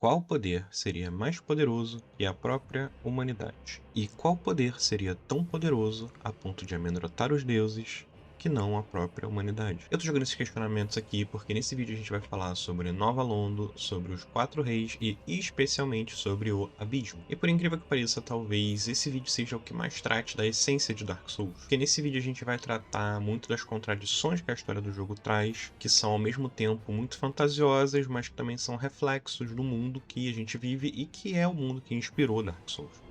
Qual poder seria mais poderoso que a própria humanidade? E qual poder seria tão poderoso a ponto de amedrontar os deuses que não a própria humanidade? Eu tô jogando esses questionamentos aqui porque nesse vídeo a gente vai falar sobre Nova Londo, sobre os Quatro Reis e especialmente sobre o Abismo. E por incrível que pareça, talvez esse vídeo seja o que mais trate da essência de Dark Souls. Porque nesse vídeo a gente vai tratar muito das contradições que a história do jogo traz, que são ao mesmo tempo muito fantasiosas, mas que também são reflexos do mundo que a gente vive e que é o mundo que inspirou Dark Souls.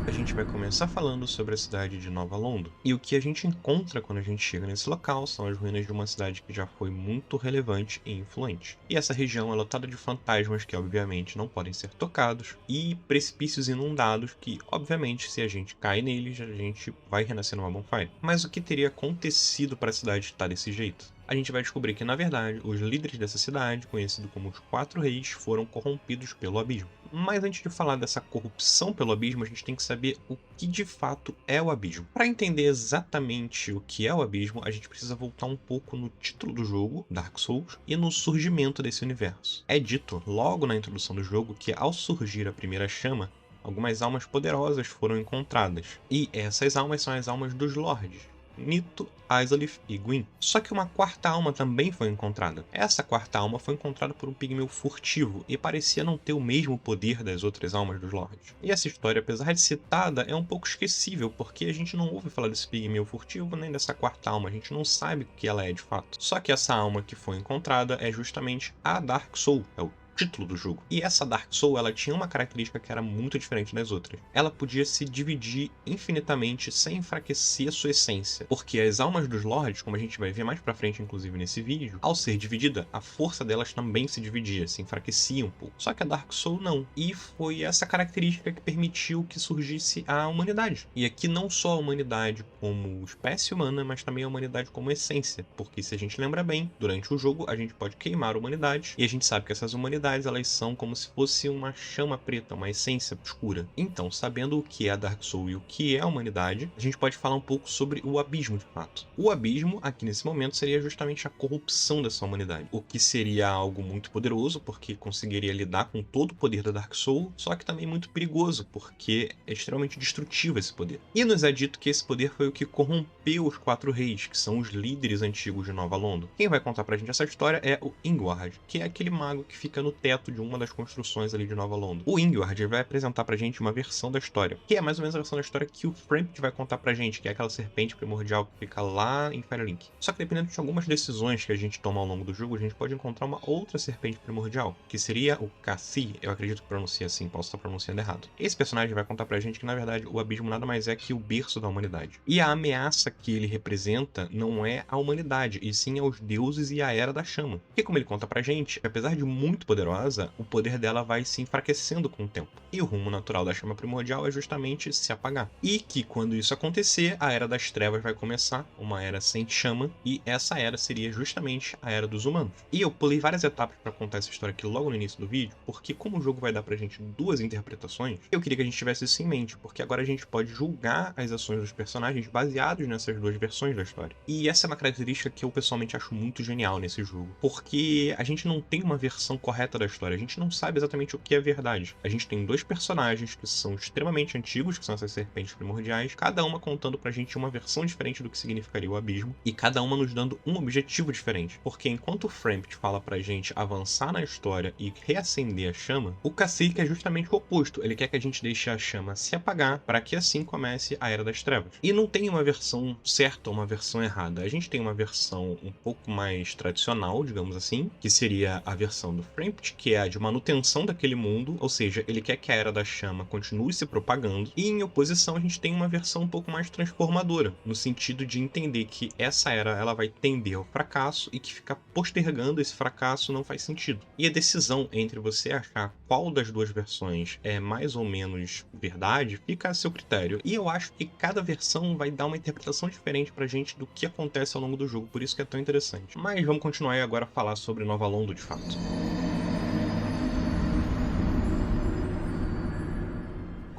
A gente vai começar falando sobre a cidade de Nova Londo. E o que a gente encontra quando a gente chega nesse local são as ruínas de uma cidade que já foi muito relevante e influente. E essa região é lotada de fantasmas que obviamente não podem ser tocados e precipícios inundados que obviamente se a gente cai neles a gente vai renascer numa bonfire. Mas o que teria acontecido para a cidade estar desse jeito? A gente vai descobrir que, na verdade, os líderes dessa cidade, conhecido como os Quatro Reis, foram corrompidos pelo Abismo. Mas antes de falar dessa corrupção pelo Abismo, a gente tem que saber o que de fato é o Abismo. Para entender exatamente o que é o Abismo, a gente precisa voltar um pouco no título do jogo, Dark Souls, e no surgimento desse universo. É dito, logo na introdução do jogo, que ao surgir a primeira chama, algumas almas poderosas foram encontradas. E essas almas são as almas dos Lordes, Nito, Izalith e Gwyn. Só que uma quarta alma também foi encontrada. Essa quarta alma foi encontrada por um pigmeu furtivo e parecia não ter o mesmo poder das outras almas dos Lords. E essa história, apesar de citada, é um pouco esquecível, porque a gente não ouve falar desse pigmeu furtivo nem dessa quarta alma, a gente não sabe o que ela é de fato. Só que essa alma que foi encontrada é justamente a Dark Soul, é o título do jogo. E essa Dark Soul, ela tinha uma característica que era muito diferente das outras. Ela podia se dividir infinitamente sem enfraquecer a sua essência. Porque as almas dos Lords, como a gente vai ver mais pra frente inclusive nesse vídeo, ao ser dividida, a força delas também se dividia, se enfraquecia um pouco. Só que a Dark Soul não. E foi essa característica que permitiu que surgisse a humanidade. E aqui não só a humanidade como espécie humana, mas também a humanidade como essência. Porque se a gente lembra bem, durante o jogo a gente pode queimar a humanidade, e a gente sabe que essas humanidades elas são como se fosse uma chama preta, uma essência escura. Então, sabendo o que é a Dark Soul e o que é a humanidade, a gente pode falar um pouco sobre o abismo de fato. O abismo, aqui nesse momento, seria justamente a corrupção dessa humanidade, o que seria algo muito poderoso, porque conseguiria lidar com todo o poder da Dark Soul, só que também muito perigoso, porque é extremamente destrutivo esse poder. E nos é dito que esse poder foi o que corrompeu os Quatro Reis, que são os líderes antigos de Nova Londo. Quem vai contar pra gente essa história é o Ingward, que é aquele mago que fica no teto de uma das construções ali de Nova Londo. O Ingward vai apresentar pra gente uma versão da história, que é mais ou menos a versão da história que o Frampt vai contar pra gente, que é aquela serpente primordial que fica lá em Firelink. Só que dependendo de algumas decisões que a gente toma ao longo do jogo, a gente pode encontrar uma outra serpente primordial, que seria o Cassie, eu acredito que pronuncia assim, posso estar pronunciando errado. Esse personagem vai contar pra gente que, na verdade, o abismo nada mais é que o berço da humanidade. E a ameaça que ele representa não é a humanidade, e sim aos deuses e a Era da Chama. Porque, como ele conta pra gente, apesar de muito poderosa, o poder dela vai se enfraquecendo com o tempo. E o rumo natural da chama primordial é justamente se apagar. E que quando isso acontecer, a Era das Trevas vai começar, uma era sem chama, e essa era seria justamente a Era dos Humanos. E eu pulei várias etapas para contar essa história aqui logo no início do vídeo, porque como o jogo vai dar pra gente duas interpretações, eu queria que a gente tivesse isso em mente, porque agora a gente pode julgar as ações dos personagens baseados nessas duas versões da história. E essa é uma característica que eu pessoalmente acho muito genial nesse jogo, porque a gente não tem uma versão correta da história, a gente não sabe exatamente o que é verdade. A gente tem dois personagens que são extremamente antigos, que são essas serpentes primordiais, cada uma contando pra gente uma versão diferente do que significaria o abismo, e cada uma nos dando um objetivo diferente. Porque enquanto o Frampt fala pra gente avançar na história e reacender a chama, o Cacique é justamente o oposto. Ele quer que a gente deixe a chama se apagar para que assim comece a Era das Trevas. E não tem uma versão certa ou uma versão errada. A gente tem uma versão um pouco mais tradicional, digamos assim, que seria a versão do Frampt, que é a de manutenção daquele mundo, ou seja, ele quer que a Era da Chama continue se propagando, e em oposição a gente tem uma versão um pouco mais transformadora, no sentido de entender que essa era ela vai tender ao fracasso e que ficar postergando esse fracasso não faz sentido. E a decisão entre você achar qual das duas versões é mais ou menos verdade fica a seu critério. E eu acho que cada versão vai dar uma interpretação diferente pra gente do que acontece ao longo do jogo, por isso que é tão interessante. Mas vamos continuar aí agora a falar sobre Nova Londo de fato.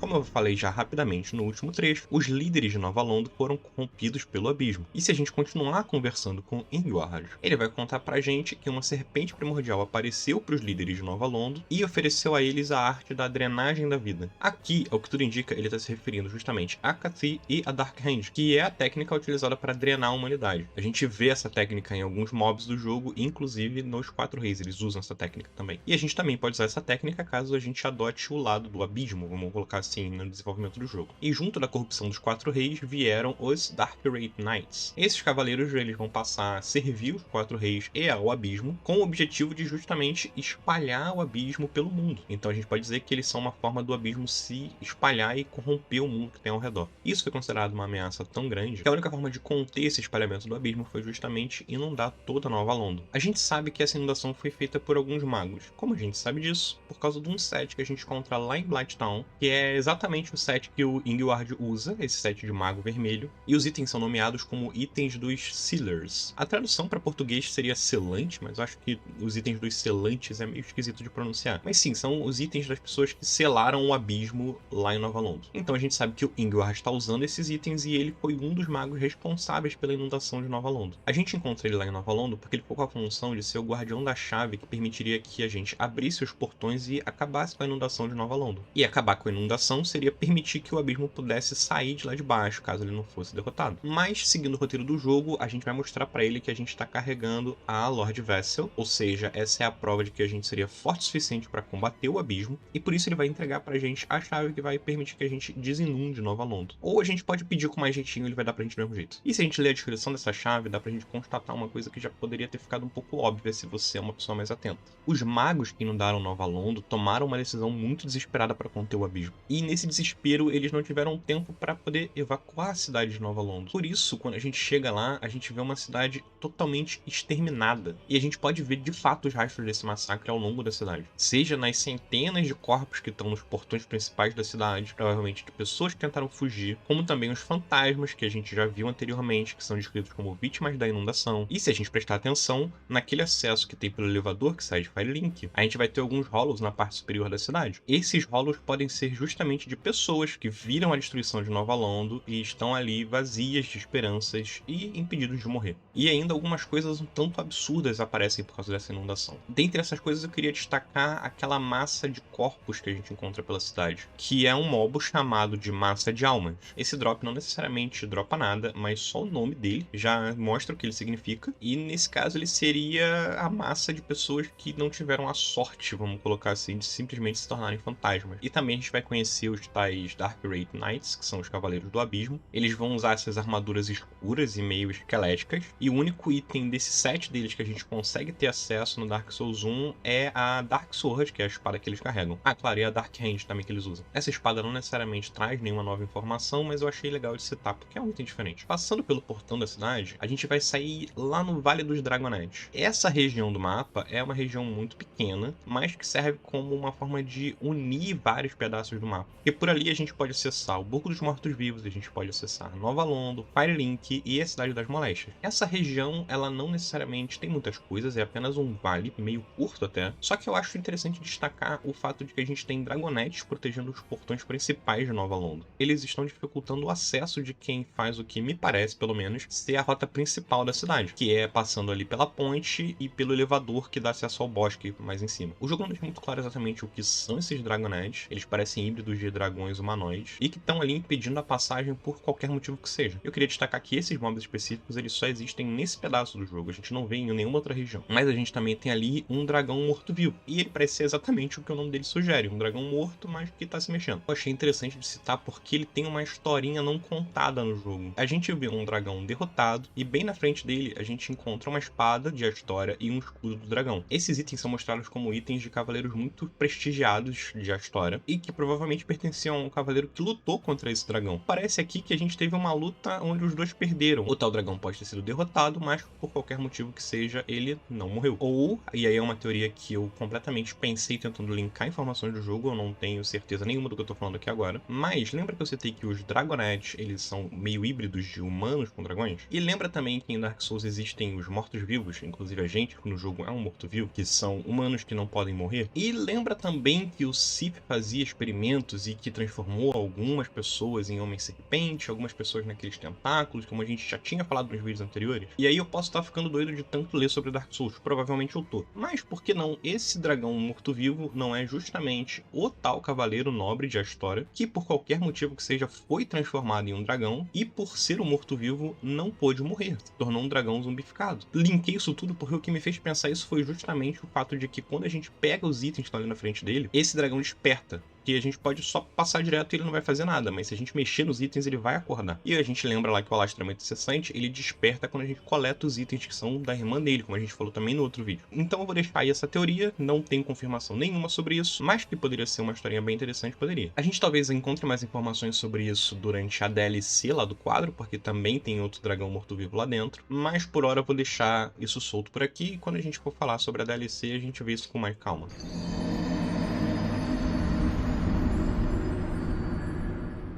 Como eu falei já rapidamente no último trecho, os líderes de Nova Londo foram corrompidos pelo abismo. E se a gente continuar conversando com Ingward, ele vai contar pra gente que uma serpente primordial apareceu pros líderes de Nova Londo e ofereceu a eles a arte da drenagem da vida. Aqui, ao que tudo indica, ele está se referindo justamente a Kathi e a Dark Hand, que é a técnica utilizada para drenar a humanidade. A gente vê essa técnica em alguns mobs do jogo, inclusive nos 4 reis, eles usam essa técnica também. E a gente também pode usar essa técnica caso a gente adote o lado do abismo, vamos colocar assim, no desenvolvimento do jogo. E junto da corrupção dos 4 reis vieram os Darkwraith Knights. Esses cavaleiros eles vão passar a servir os 4 reis e ao abismo, com o objetivo de justamente espalhar o abismo pelo mundo. Então a gente pode dizer que eles são uma forma do abismo se espalhar e corromper o mundo que tem ao redor. Isso foi considerado uma ameaça tão grande que a única forma de conter esse espalhamento do abismo foi justamente inundar toda Nova Londo. A gente sabe que essa inundação foi feita por alguns magos. Como a gente sabe disso? Por causa de um set que a gente encontra lá em Blighttown, que é exatamente o set que o Ingward usa, esse set de mago vermelho, e os itens são nomeados como itens dos Sealers. A tradução para português seria selante, mas eu acho que os itens dos selantes é meio esquisito de pronunciar. Mas sim, são os itens das pessoas que selaram o abismo lá em Nova Londo. Então a gente sabe que o Ingward está usando esses itens e ele foi um dos magos responsáveis pela inundação de Nova Londo. A gente encontra ele lá em Nova Londo porque ele ficou com a função de ser o guardião da chave que permitiria que a gente abrisse os portões e acabasse com a inundação de Nova Londo. E acabar com a inundação seria permitir que o abismo pudesse sair de lá de baixo, caso ele não fosse derrotado. Mas, seguindo o roteiro do jogo, a gente vai mostrar para ele que a gente está carregando a Lord Vessel, ou seja, essa é a prova de que a gente seria forte o suficiente para combater o abismo, e por isso ele vai entregar pra gente a chave que vai permitir que a gente desinunde Nova Londo. Ou a gente pode pedir com mais jeitinho, ele vai dar pra gente do mesmo jeito. E se a gente ler a descrição dessa chave, dá pra gente constatar uma coisa que já poderia ter ficado um pouco óbvia se você é uma pessoa mais atenta. Os magos que inundaram Nova Londo tomaram uma decisão muito desesperada para conter o abismo. E nesse desespero, eles não tiveram tempo para poder evacuar a cidade de Nova Londo. Por isso, quando a gente chega lá, a gente vê uma cidade totalmente exterminada. E a gente pode ver de fato os rastros desse massacre ao longo da cidade. Seja nas centenas de corpos que estão nos portões principais da cidade, provavelmente de pessoas que tentaram fugir, como também os fantasmas que a gente já viu anteriormente, que são descritos como vítimas da inundação. E se a gente prestar atenção, naquele acesso que tem pelo elevador que sai de Firelink, a gente vai ter alguns hollows na parte superior da cidade. Esses hollows podem ser justamente de pessoas que viram a destruição de Nova Londo e estão ali vazias de esperanças e impedidos de morrer. E ainda algumas coisas um tanto absurdas aparecem por causa dessa inundação. Dentre essas coisas eu queria destacar aquela massa de corpos que a gente encontra pela cidade, que é um mobo chamado de Massa de Almas. Esse drop não necessariamente dropa nada, mas só o nome dele já mostra o que ele significa, e nesse caso ele seria a massa de pessoas que não tiveram a sorte, vamos colocar assim, de simplesmente se tornarem fantasmas. E também a gente vai conhecer os tais Darkwraith Knights, que são os Cavaleiros do Abismo. Eles vão usar essas armaduras escuras e meio esqueléticas, e o único item desse set deles que a gente consegue ter acesso no Dark Souls 1 é a Dark Sword, que é a espada que eles carregam. Ah, claro, e a Dark Hand também que eles usam. Essa espada não necessariamente traz nenhuma nova informação, mas eu achei legal de citar, porque é um item diferente. Passando pelo portão da cidade, a gente vai sair lá no Vale dos Dragonettes. Essa região do mapa é uma região muito pequena, mas que serve como uma forma de unir vários pedaços do mapa. Porque por ali a gente pode acessar o Burgo dos Mortos-Vivos, a gente pode acessar Nova Londo, Firelink e a Cidade das Moléstias. Essa região, ela não necessariamente tem muitas coisas, é apenas um vale, meio curto até. Só que eu acho interessante destacar o fato de que a gente tem dragonetes protegendo os portões principais de Nova Londo. Eles estão dificultando o acesso de quem faz o que me parece, pelo menos, ser a rota principal da cidade, que é passando ali pela ponte e pelo elevador que dá acesso ao bosque mais em cima. O jogo não deixa muito claro exatamente o que são esses dragonetes, eles parecem híbridos de dragões humanoides e que estão ali impedindo a passagem por qualquer motivo que seja. Eu queria destacar que esses mobs específicos eles só existem nesse pedaço do jogo, a gente não vê em nenhuma outra região. Mas a gente também tem ali um dragão morto-vivo, e ele parece ser exatamente o que o nome dele sugere, um dragão morto, mas que tá se mexendo. Eu achei interessante de citar porque ele tem uma historinha não contada no jogo. A gente vê um dragão derrotado, e bem na frente dele a gente encontra uma espada de Astória e um escudo do dragão. Esses itens são mostrados como itens de cavaleiros muito prestigiados de Astória, e que provavelmente pertenciam a um cavaleiro que lutou contra esse dragão. Parece aqui que a gente teve uma luta onde os dois perderam. O tal dragão pode ter sido derrotado, mas por qualquer motivo que seja, ele não morreu. Ou, e aí é uma teoria que eu completamente pensei tentando linkar informações do jogo, eu não tenho certeza nenhuma do que eu tô falando aqui agora, mas lembra que eu citei que os Dragonettes, eles são meio híbridos de humanos com dragões? E lembra também que em Dark Souls existem os mortos-vivos, inclusive a gente no jogo é um morto-vivo, que são humanos que não podem morrer? E lembra também que o Sif fazia experimentos muitos e que transformou algumas pessoas em homem-serpente, algumas pessoas naqueles tentáculos, como a gente já tinha falado nos vídeos anteriores. E aí eu posso estar ficando doido de tanto ler sobre Dark Souls, provavelmente eu tô. Mas por que não? Esse dragão morto-vivo não é justamente o tal cavaleiro nobre de Astora, que por qualquer motivo que seja foi transformado em um dragão e por ser um morto-vivo não pôde morrer, se tornou um dragão zumbificado. Linkei isso tudo porque o que me fez pensar isso foi justamente o fato de que quando a gente pega os itens que estão ali na frente dele, esse dragão desperta. Que a gente pode só passar direto e ele não vai fazer nada, mas se a gente mexer nos itens, ele vai acordar. E a gente lembra lá que o alastramento incessante, ele desperta quando a gente coleta os itens que são da irmã dele, como a gente falou também no outro vídeo. Então eu vou deixar aí essa teoria, não tenho confirmação nenhuma sobre isso, mas que poderia ser uma historinha bem interessante, poderia. A gente talvez encontre mais informações sobre isso durante a DLC lá do quadro, porque também tem outro dragão morto-vivo lá dentro, mas por hora eu vou deixar isso solto por aqui, e quando a gente for falar sobre a DLC, a gente vê isso com mais calma.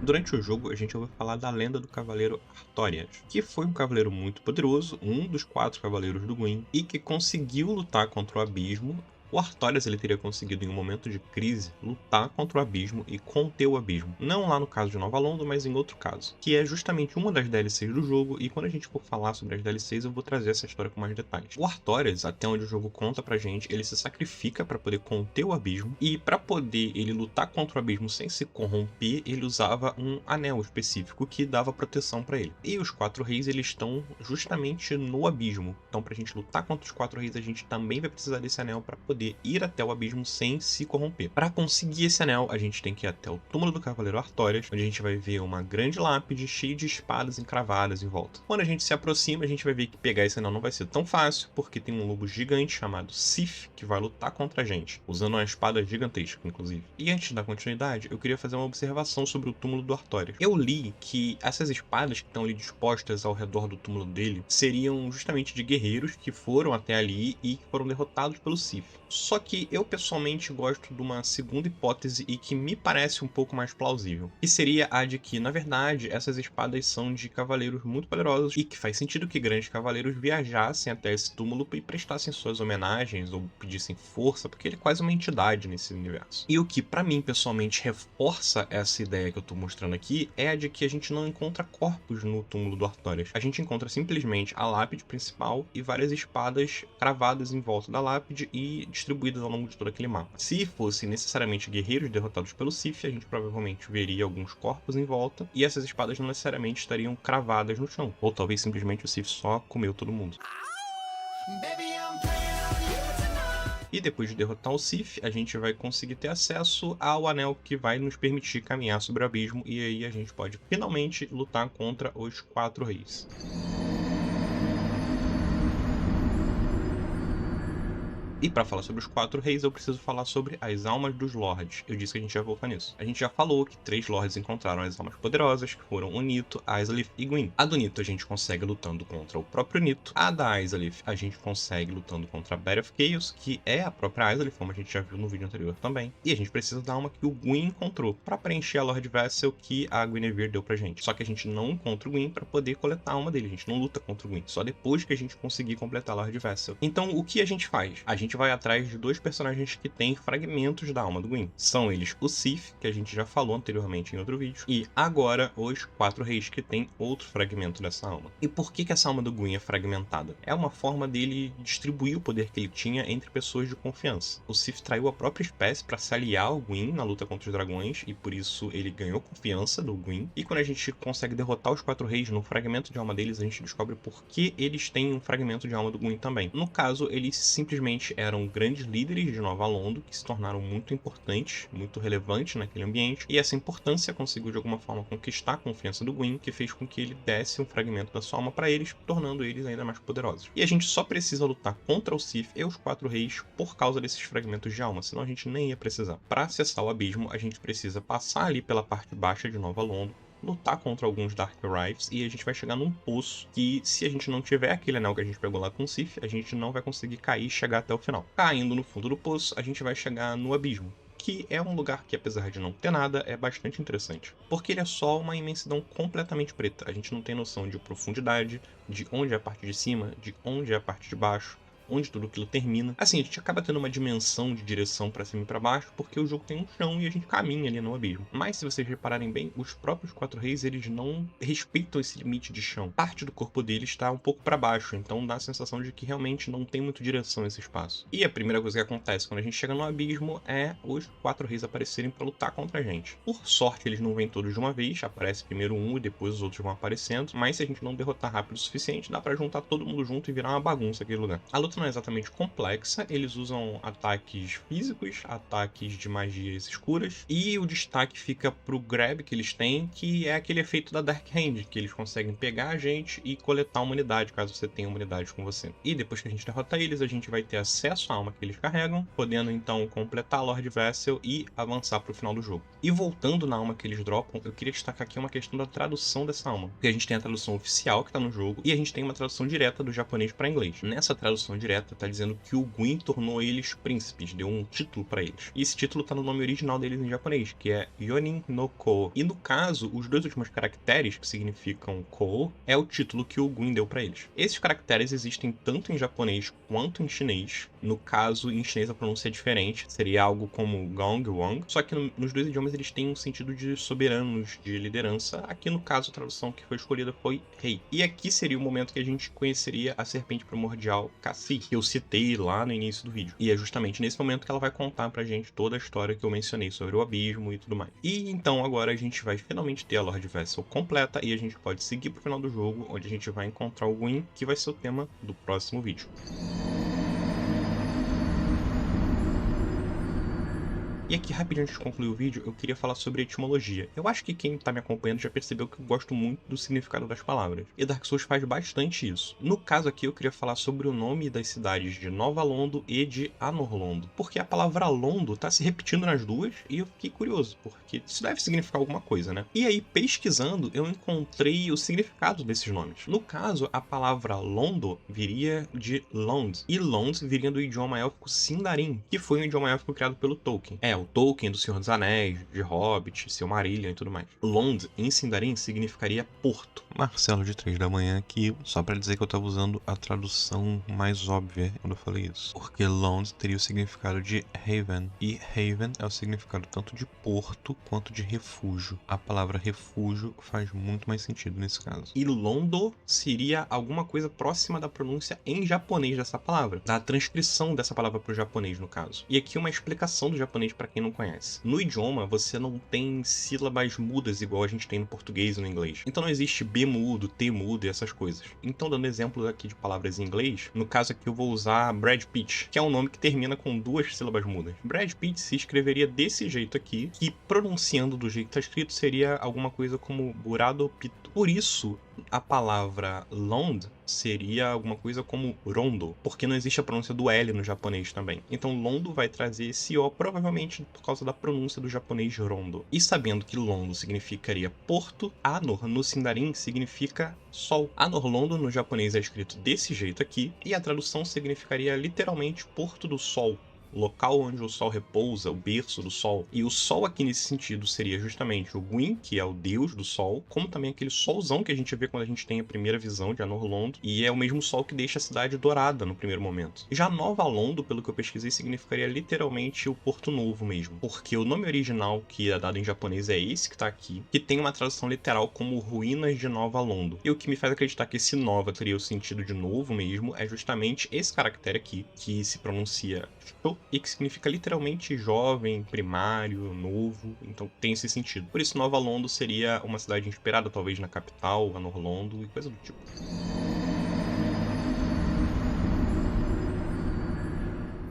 Durante o jogo, a gente ouviu falar da lenda do Cavaleiro Artorias, que foi um cavaleiro muito poderoso, um dos 4 cavaleiros do Gwyn, e que conseguiu lutar contra o abismo. O Artorias ele teria conseguido, em um momento de crise, lutar contra o abismo e conter o abismo. Não lá no caso de Nova Londo, mas em outro caso, que é justamente uma das DLCs do jogo, e quando a gente for falar sobre as DLCs, eu vou trazer essa história com mais detalhes. O Artorias, até onde o jogo conta pra gente, ele se sacrifica para poder conter o abismo, e para poder ele lutar contra o abismo sem se corromper, ele usava um anel específico que dava proteção para ele. E os 4 reis, eles estão justamente no abismo. Então, pra gente lutar contra os 4 reis, a gente também vai precisar desse anel para poder ir até o abismo sem se corromper. Para conseguir esse anel, a gente tem que ir até o túmulo do Cavaleiro Artorias, onde a gente vai ver uma grande lápide cheia de espadas encravadas em volta. Quando a gente se aproxima, a gente vai ver que pegar esse anel não vai ser tão fácil, porque tem um lobo gigante chamado Sif, que vai lutar contra a gente, usando uma espada gigantesca, inclusive. E antes da continuidade, eu queria fazer uma observação sobre o túmulo do Artorias. Eu li que essas espadas que estão ali dispostas ao redor do túmulo dele seriam justamente de guerreiros que foram até ali e que foram derrotados pelo Sif. Só que eu pessoalmente gosto de uma segunda hipótese e que me parece um pouco mais plausível, que seria a de que, na verdade, essas espadas são de cavaleiros muito poderosos e que faz sentido que grandes cavaleiros viajassem até esse túmulo e prestassem suas homenagens ou pedissem força, porque ele é quase uma entidade nesse universo. E o que, pra mim, pessoalmente, reforça essa ideia que eu tô mostrando aqui é a de que a gente não encontra corpos no túmulo do Artorias. A gente encontra simplesmente a lápide principal e várias espadas cravadas em volta da lápide e distribuídas ao longo de todo aquele mapa. Se fossem necessariamente guerreiros derrotados pelo Sif, a gente provavelmente veria alguns corpos em volta, e essas espadas não necessariamente estariam cravadas no chão. Ou talvez simplesmente o Sif só comeu todo mundo. E depois de derrotar o Sif, a gente vai conseguir ter acesso ao anel que vai nos permitir caminhar sobre o abismo, e aí a gente pode finalmente lutar contra os 4 reis. E para falar sobre os 4 reis, eu preciso falar sobre as almas dos lords. Eu disse que a gente ia voltar nisso. A gente já falou que 3 lords encontraram as almas poderosas, que foram o Nito, Izalith e Gwyn. A do Nito a gente consegue lutando contra o próprio Nito. A da Izalith a gente consegue lutando contra a Bat of Chaos, que é a própria Izalith, como a gente já viu no vídeo anterior também. E a gente precisa da alma que o Gwyn encontrou para preencher a Lord Vessel que a Guinevere deu pra gente. Só que a gente não encontra o Gwyn para poder coletar a alma dele. A gente não luta contra o Gwyn, só depois que a gente conseguir completar a Lord Vessel. Então o que a gente faz? A gente vai atrás de 2 personagens que têm fragmentos da alma do Gwyn. São eles o Sif, que a gente já falou anteriormente em outro vídeo, e agora os 4 reis que têm outro fragmento dessa alma. E por que essa alma do Gwyn é fragmentada? É uma forma dele distribuir o poder que ele tinha entre pessoas de confiança. O Sif traiu a própria espécie para se aliar ao Gwyn na luta contra os dragões, e por isso ele ganhou confiança do Gwyn. E quando a gente consegue derrotar os 4 reis no fragmento de alma deles, a gente descobre por que eles têm um fragmento de alma do Gwyn também. No caso, eles simplesmente eram grandes líderes de Nova Londo que se tornaram muito importantes, muito relevantes naquele ambiente, e essa importância conseguiu de alguma forma conquistar a confiança do Gwyn, que fez com que ele desse um fragmento da sua alma para eles, tornando eles ainda mais poderosos. E a gente só precisa lutar contra o Sif e os 4 reis por causa desses fragmentos de alma, senão a gente nem ia precisar. Para acessar o abismo, a gente precisa passar ali pela parte baixa de Nova Londo, lutar contra alguns Dark Rifles, e a gente vai chegar num poço que, se a gente não tiver aquele anel que a gente pegou lá com o Sif, a gente não vai conseguir cair e chegar até o final. Caindo no fundo do poço, a gente vai chegar no abismo, que é um lugar que, apesar de não ter nada, é bastante interessante. Porque ele é só uma imensidão completamente preta. A gente não tem noção de profundidade, de onde é a parte de cima, de onde é a parte de baixo, onde tudo aquilo termina. Assim, a gente acaba tendo uma dimensão de direção pra cima e pra baixo, porque o jogo tem um chão e a gente caminha ali no abismo. Mas se vocês repararem bem, os próprios 4 reis, eles não respeitam esse limite de chão. Parte do corpo deles está um pouco pra baixo, então dá a sensação de que realmente não tem muito direção esse espaço. E a primeira coisa que acontece quando a gente chega no abismo é os 4 reis aparecerem pra lutar contra a gente. Por sorte, eles não vêm todos de uma vez, aparece primeiro um e depois os outros vão aparecendo, mas se a gente não derrotar rápido o suficiente, dá pra juntar todo mundo junto e virar uma bagunça aquele lugar. A luta não é exatamente complexa, eles usam ataques físicos, ataques de magias escuras, e o destaque fica pro grab que eles têm, que é aquele efeito da Dark Hand, que eles conseguem pegar a gente e coletar uma unidade, caso você tenha uma unidade com você. E depois que a gente derrota eles, a gente vai ter acesso à alma que eles carregam, podendo então completar a Lord Vessel e avançar pro final do jogo. E voltando na alma que eles dropam, eu queria destacar aqui uma questão da tradução dessa alma. Porque a gente tem a tradução oficial que tá no jogo, e a gente tem uma tradução direta do japonês para inglês. Nessa tradução direta, tá dizendo que o Gwyn tornou eles príncipes, deu um título para eles. E esse título tá no nome original deles em japonês, que é Yonin no Ko. E no caso, os dois últimos caracteres, que significam Ko, é o título que o Gwyn deu para eles. Esses caracteres existem tanto em japonês quanto em chinês. No caso, em chinês a pronúncia é diferente, seria algo como Gong Wang, só que nos dois idiomas eles têm um sentido de soberanos, de liderança. Aqui no caso a tradução que foi escolhida foi rei. E aqui seria o momento que a gente conheceria a serpente primordial Cassie, que eu citei lá no início do vídeo. E é justamente nesse momento que ela vai contar pra gente toda a história que eu mencionei sobre o abismo e tudo mais. E então agora a gente vai finalmente ter a Lord Vessel completa e a gente pode seguir pro final do jogo, onde a gente vai encontrar o Gwyn, que vai ser o tema do próximo vídeo. E aqui, rapidinho antes de concluir o vídeo, eu queria falar sobre etimologia. Eu acho que quem tá me acompanhando já percebeu que eu gosto muito do significado das palavras. E Dark Souls faz bastante isso. No caso aqui, eu queria falar sobre o nome das cidades de Nova Londo e de Anor Londo. Porque a palavra Londo tá se repetindo nas duas e eu fiquei curioso, porque isso deve significar alguma coisa, né? E aí, pesquisando, eu encontrei o significado desses nomes. No caso, a palavra Londo viria de Lond. E Lond viria do idioma élfico Sindarin, que foi um idioma élfico criado pelo Tolkien. O Tolkien do Senhor dos Anéis, de Hobbit, Silmarillion e tudo mais. Lond, em Sindarin, significaria porto. Marcelo de 3 da manhã aqui, só pra dizer que eu tava usando a tradução mais óbvia quando eu falei isso. Porque Lond teria o significado de Haven, e Haven é o significado tanto de porto quanto de refúgio. A palavra refúgio faz muito mais sentido nesse caso. E Londo seria alguma coisa próxima da pronúncia em japonês dessa palavra, da transcrição dessa palavra pro japonês, no caso. E aqui uma explicação do japonês para quem não conhece. No idioma, você não tem sílabas mudas igual a gente tem no português e no inglês. Então não existe B mudo, T mudo e essas coisas. Então, dando exemplos aqui de palavras em inglês, no caso aqui eu vou usar Brad Pitt, que é um nome que termina com 2 sílabas mudas. Brad Pitt se escreveria desse jeito aqui, e pronunciando do jeito que tá escrito seria alguma coisa como Burado Pito. Por isso, a palavra Lond seria alguma coisa como Rondo, porque não existe a pronúncia do L no japonês também. Então Londo vai trazer esse O, provavelmente por causa da pronúncia do japonês Rondo. E sabendo que Londo significaria porto, Anor no Sindarin significa sol. Anor Londo no japonês é escrito desse jeito aqui, e a tradução significaria literalmente Porto do Sol. Local onde o sol repousa, o berço do sol. E o sol aqui nesse sentido seria justamente o Gwyn, que é o deus do sol, como também aquele solzão que a gente vê quando a gente tem a primeira visão de Anor Londo, e é o mesmo sol que deixa a cidade dourada no primeiro momento. Já Nova Londo, pelo que eu pesquisei, significaria literalmente o Porto Novo mesmo, porque o nome original que é dado em japonês é esse que tá aqui, que tem uma tradução literal como Ruínas de Nova Londo. E o que me faz acreditar que esse Nova teria o sentido de novo mesmo é justamente esse caractere aqui, que se pronuncia Sho, e que significa literalmente jovem, primário, novo, então tem esse sentido. Por isso Nova Londo seria uma cidade inspirada talvez na capital, Anor Londo e coisa do tipo.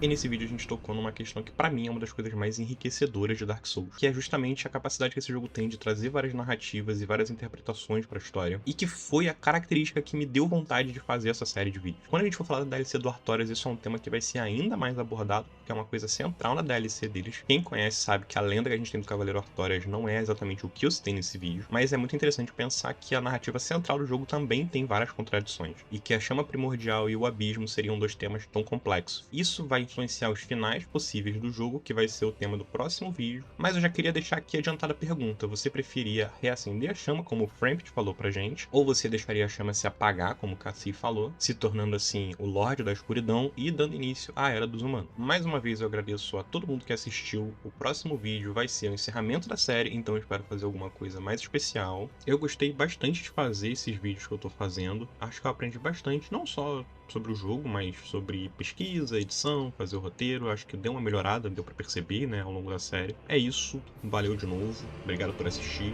E nesse vídeo a gente tocou numa questão que pra mim é uma das coisas mais enriquecedoras de Dark Souls, que é justamente a capacidade que esse jogo tem de trazer várias narrativas e várias interpretações pra história, e que foi a característica que me deu vontade de fazer essa série de vídeos. Quando a gente for falar da DLC do Artorias, isso é um tema que vai ser ainda mais abordado, porque é uma coisa central na DLC deles. Quem conhece sabe que a lenda que a gente tem do Cavaleiro Artorias não é exatamente o que eu citei nesse vídeo, mas é muito interessante pensar que a narrativa central do jogo também tem várias contradições, e que a chama primordial e o abismo seriam 2 temas tão complexos. Isso vai influenciar os finais possíveis do jogo, que vai ser o tema do próximo vídeo. Mas eu já queria deixar aqui adiantada a pergunta: você preferia reacender a chama, como o Framped falou pra gente, ou você deixaria a chama se apagar, como o Cassie falou, se tornando assim o Lorde da Escuridão e dando início à Era dos Humanos? Mais uma vez eu agradeço a todo mundo que assistiu. O próximo vídeo vai ser o encerramento da série, então eu espero fazer alguma coisa mais especial. Eu gostei bastante de fazer esses vídeos que eu tô fazendo. Acho que eu aprendi bastante, não só sobre o jogo, mas sobre pesquisa, edição, fazer o roteiro. Acho que deu uma melhorada, deu pra perceber, né, ao longo da série. É isso, valeu de novo, obrigado por assistir,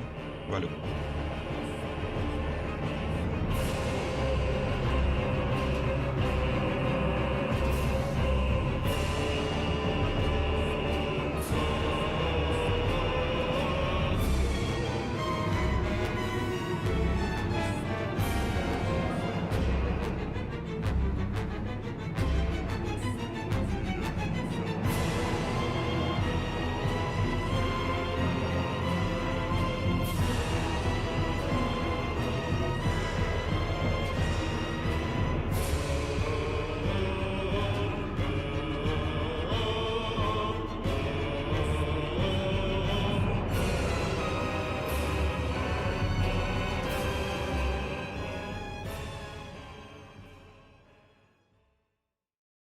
valeu.